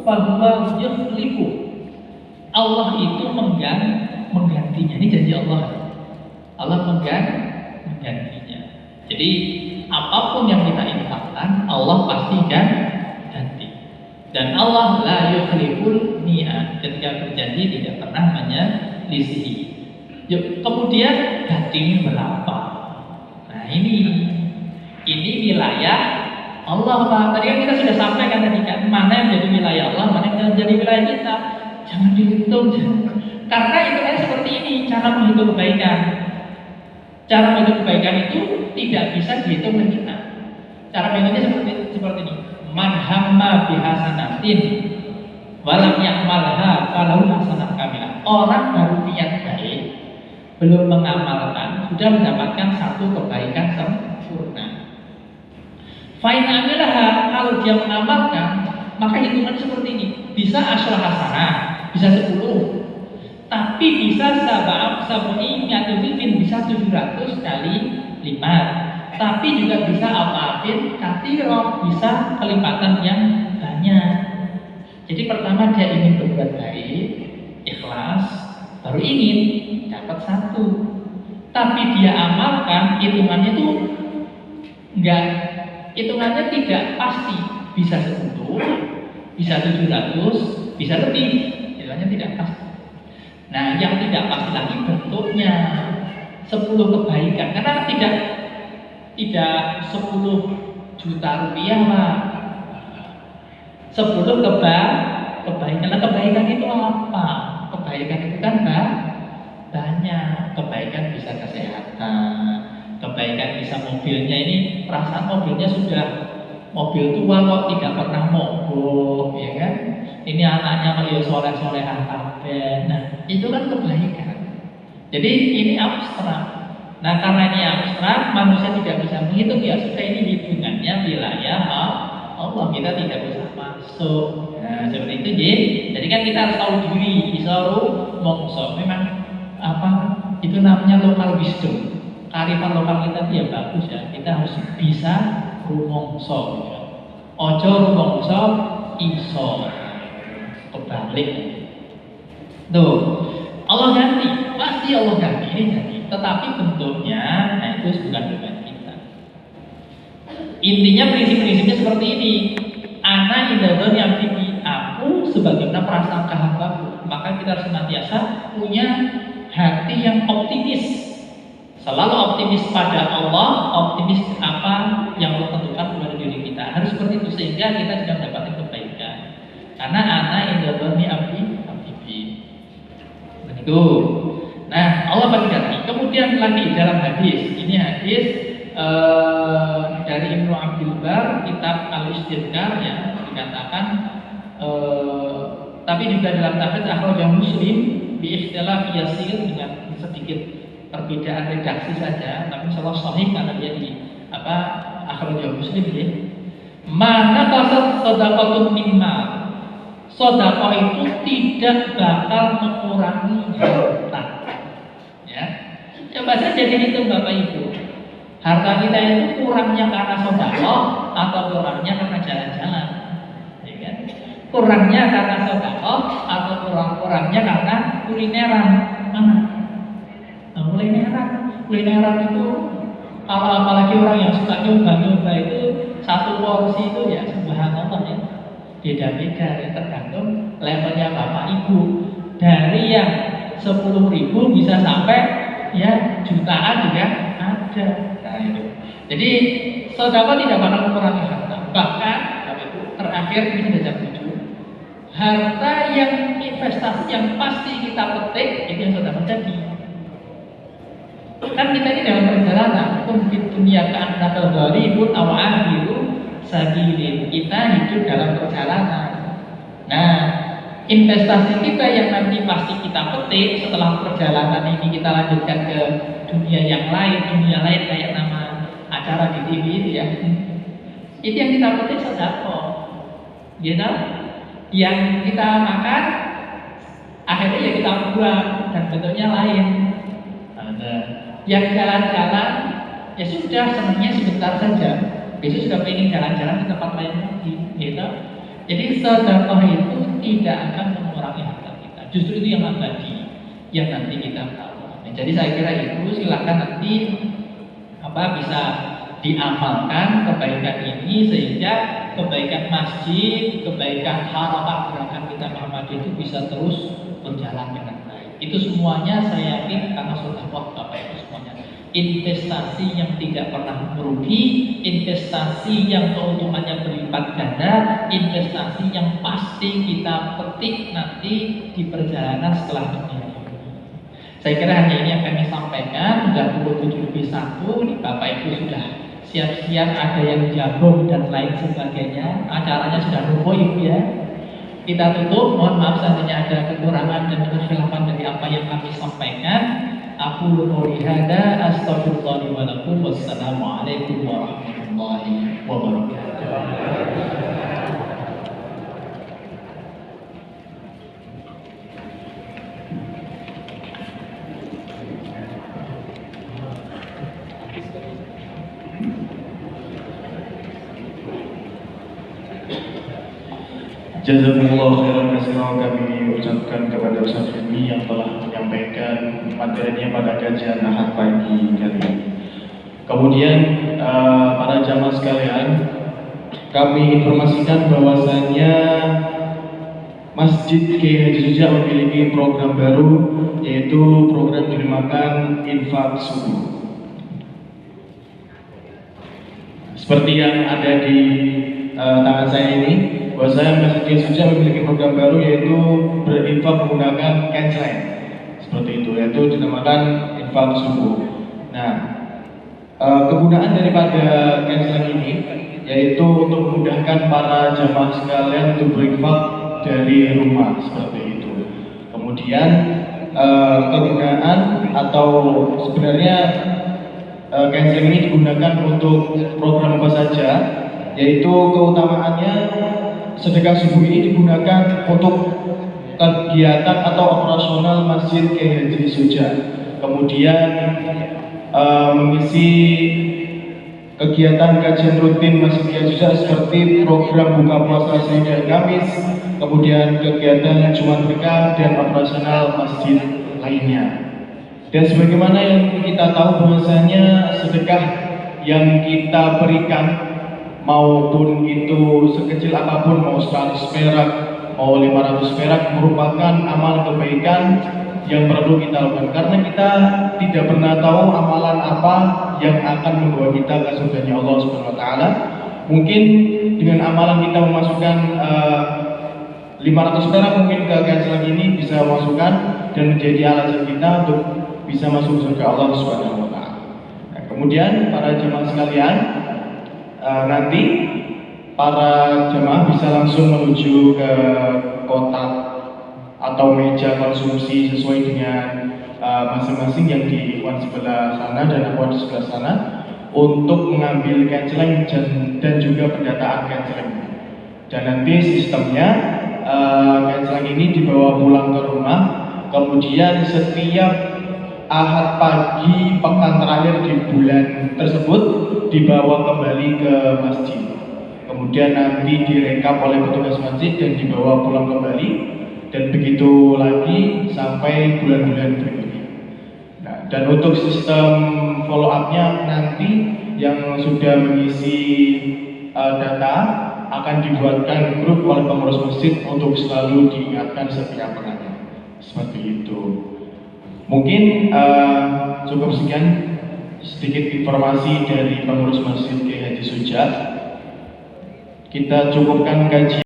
fahuwa yukhlifu. Allah itu menggantinya. Ini janji Allah. Allah menggantinya. Jadi apapun yang kita infakkan, Allah pasti ganti. Dan Allah la yukhliful mi'ad. Ketika berjanji tidak pernah menyelisihi. Kemudian gantinya berapa? Nah ini wilayah Allah, Pak. Tadi kan kita sudah sampaikan tadi kan, mana yang jadi wilayah Allah, mana yang jadi wilayah kita. Jangan dihitung. Karena itu kan seperti ini cara menghitung kebaikan. Cara menghitung kebaikan itu tidak bisa dihitung dengan kita. Cara menghitungnya seperti ini. Man hamma bihasanatin walam ya'malha falahu hasanah kamilah. Orang baru niat baik, belum mengamalkan, sudah mendapatkan satu kebaikan sempurna. Fa'in amilaha, kalau dia mengamalkan, maka hitungan seperti ini. Bisa asyra hasanah, bisa 10. Tapi bisa sab'i mi'atufin, bisa 700 kali lipat. Tapi juga bisa alfafin katsirah, bisa kelipatan yang banyak. Jadi pertama dia ingin berbuat baik, ikhlas, baru ingin dapat 1. Tapi dia amalkan, hitungannya itu hitungannya tidak pasti. Bisa 10, bisa 700, bisa lebih. Hitungannya tidak pasti. Nah, yang tidak pasti lagi bentuknya 10 kebaikan. Karena tidak 10 juta rupiah, Pak. 10 kebaikan. Nah, kebaikan itu apa? Kebaikan itu kan banyak. Kebaikan bisa kesehatan, kebaikan bisa mobilnya. Ini perasaan mobilnya sudah mobil tua kok tidak pernah mogok, ya kan? Ini anaknya kalau soleh-solehan kabeh. Nah, itu kan kebaikan. Jadi ini abstrak. Nah, karena ini abstrak, manusia tidak bisa menghitung. Ya sudah, ini hitungannya wilayah Allah, kita tidak bisa masuk. Nah, seperti itu, jadi kan kita harus tahu diri. Isaru mongso. Memang itu namanya lokal wisdom. Kearifan lokal kita dia bagus ya. Kita harus bisa rumongso. Ojo rumongso iso. Kebalik. Tuh, Allah ganti, pasti Allah ganti, ini ganti. Tetapi bentuknya, nah itu bukan beban kita. Intinya prinsip-prinsipnya seperti ini. Ana indadon yang tinggi, aku sebagaimana perasaan kehambaku. Maka kita harus senantiasa punya hati yang optimis. Selalu optimis pada Allah, optimis apa yang Allah tentukan kepada diri kita. Harus seperti itu sehingga kita tidak mendapatkan kebaikan. Karena ana indadoni abdi begitu. Nah, Allah pasti ganti. Kemudian lagi dalam hadis, ini hadis dari Ibnu Abdul Bar, kitab Al-Istidkar ya, dikatakan tapi juga dalam tafsir akhrajah Muslim bi ikhtilaf yasir, dengan sedikit perbedaan redaksi saja, tapi insyaallah sahih karena dia di akhrajah Muslim ya. Mana kasat sedekatun mimma, sedekah itu tidak bakal mengurangi harta. Ya, coba saja dihitung Bapak Ibu. Harta kita itu kurangnya karena sedekah atau kurangnya karena jalan-jalan, ya kan? Kurangnya karena sedekah atau kurangnya karena kulineran. Mana? Nah, kulineran itu kalau apalagi orang yang suka nyoba itu, satu porsi itu ya subhanallah ya, beda-beda ya, tergantung levelnya Bapak Ibu. Dari yang 10.000 bisa sampai ya jutaan juga ada. Nah, itu. Jadi sedekah tidak bakal mengurangi harta. Bahkan terakhir ini sudah jam 7. Harta yang investasi yang pasti kita petik itu yang sudah terjadi. Kan kita ini dalam perjalanan, mungkin dunia keanakal gharibun aw akhiru sabilin. Kita hidup dalam perjalanan. Nah, investasi kita yang nanti pasti kita petik setelah perjalanan ini kita lanjutkan ke dunia yang lain, kayak nama acara di TV itu ya. Itu yang kita petik sedekah. Gitu? Yang kita makan akhirnya ya kita buang dan bentuknya lain. Yang jalan-jalan ya sudah, senangnya sebentar saja. Besok sudah pengen jalan-jalan ke tempat lain lagi, gitu. Jadi sedekah itu tidak akan mengurangi harta kita. Justru itu yang abadi, yang nanti kita tahu. Nah, jadi saya kira itu silakan nanti bisa diamalkan kebaikan ini sehingga kebaikan masjid, kebaikan harokat gerakan kita Muhammadiyah itu bisa terus berjalan dengan baik. Itu semuanya saya yakin karena sudah Bapak Ibu semuanya investasi yang tidak pernah merugi, investasi yang keuntungannya berlipat ganda, investasi yang pasti kita petik nanti di perjalanan setelah dunia. Saya kira hanya ini yang kami sampaikan. Sudah pukul 7:01, Bapak Ibu sudah siap-siap, ada yang jagung dan lain sebagainya. Acaranya sudah lumpuh Ibu ya. Kita tutup, mohon maaf seandainya ada kekurangan dan kekhilafan dari apa yang kami sampaikan. Aku qouli hada astaghfirullah wa lakum. Wassalamualaikum warahmatullahi wabarakatuh. Jazakumullah khairan katsiran kami ucapkan kepada Ustaz Hilmi yang telah menyampaikan materinya pada kajian Ahad pagi kali ini. Kemudian para jamaah sekalian, kami informasikan bahwasannya Masjid Kiai Haji Suja memiliki program baru, yaitu program dinamakan Infak Subuh. Seperti yang ada di tangan saya ini, bahwasanya Masjid Kiai Suja memiliki program baru, yaitu berinfak menggunakan cancel, seperti itu, yaitu dinamakan Infak Subuh. Nah, kegunaan daripada cancel ini yaitu untuk memudahkan para jamaah sekalian untuk berinfak dari rumah, seperti itu. Kemudian kegunaan atau sebenarnya cancel ini digunakan untuk program apa saja, yaitu keutamaannya sedekah subuh ini digunakan untuk kegiatan atau operasional Masjid Kiai Haji Suja. Kemudian mengisi kegiatan kajian rutin Masjid Kiai Haji Suja seperti program buka puasa Senin dan Kamis, kemudian kegiatan Jumat Berkah dan operasional masjid lainnya. Dan sebagaimana yang kita tahu bahwasanya sedekah yang kita berikan, maupun itu sekecil apapun, mau 100 perak, mau 500 perak, merupakan amal kebaikan yang perlu kita lakukan, karena kita tidak pernah tahu amalan apa yang akan membawa kita ke surganya Allah Subhanahu wa taala. Mungkin dengan amalan kita memasukkan 500 perak mungkin ke cancel ini bisa masukkan dan menjadi alasan kita untuk bisa masuk surga Allah Subhanahu wa taala. Nah, kemudian para jemaah sekalian, nanti para jemaah bisa langsung menuju ke kotak atau meja konsumsi sesuai dengan masing-masing yang di ikhwan sebelah sana dan ikhwan di sebelah sana untuk mengambil canceling dan juga pendataan canceling. Dan nanti sistemnya canceling ini dibawa pulang ke rumah, kemudian setiap Ahad pagi pekan terakhir di bulan tersebut dibawa kembali ke masjid, kemudian nanti direkap oleh petugas masjid dan dibawa pulang kembali, dan begitu lagi sampai bulan-bulan berikutnya. Nah, dan untuk sistem follow up-nya nanti yang sudah mengisi data akan dibuatkan grup oleh pengurus masjid untuk selalu diingatkan setiap pekannya, seperti itu. Mungkin cukup sekian sedikit informasi dari pengurus Masjid Kiai Haji Suja. Kita cukupkan kajian